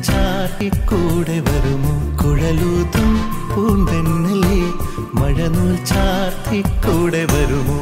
ചാർത്തിക്കൂടെ വരുമോ കുഴലൂതും പൂന്തന്നലേ മഴനൂൽ ചാർത്തിക്കൂടെ വരുമോ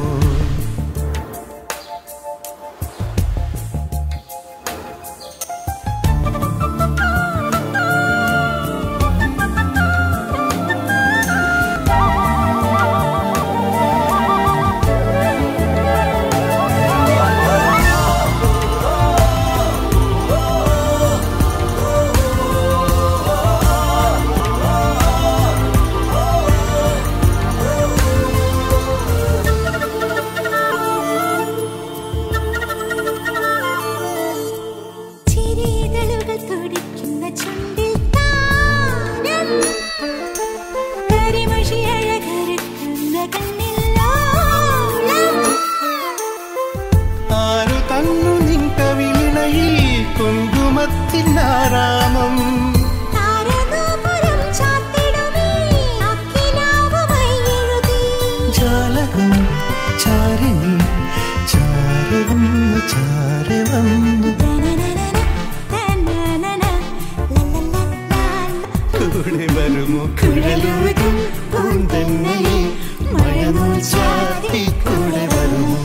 കുങ്കുമത്തിനാരാമം ജാലകം ചാരിണി ചാരവന്നു ചാരവന്നു കൂടെ വരുമോ കുഴലൂതും പൂന്തന്നലേ മഴനൂൽ ചാർത്തി കൂടെ വരുമോ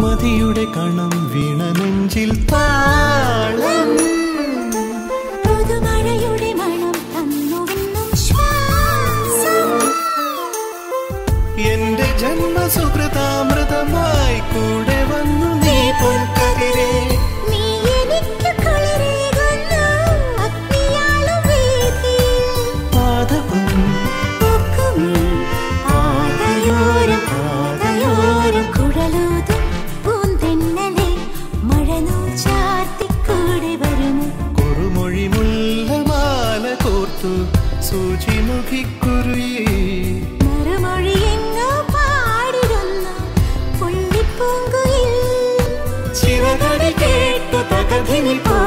മതിയുടെ കണം വീണ നെഞ്ചിൽ താളം പുതുമഴയുടെ മണം തന്നുവെന്നും ശ്വാസം എന്റെ ജന്മസുകൃതാമൃതമായി കൂടെ വന്നു നീ പൊൻകതിരേ നീ എനിക്ക് കുളിരേകുന്നു അഗ്നിയാളും വേദിയിൽ പാദവും പൂക്കുമീ പാതയോരം പാതയോരം കുഴലൂതും കുറുമൊഴി മുല്ലമാല കോർത്തു സൂചിമുഖിക്കുരുയേ മറുമൊഴി എങ്ങോ പാടിരുന്നു പുള്ളിപ്പൂങ്കുയിൽ ചിറകടി കേട്ടു തകതിനി പോ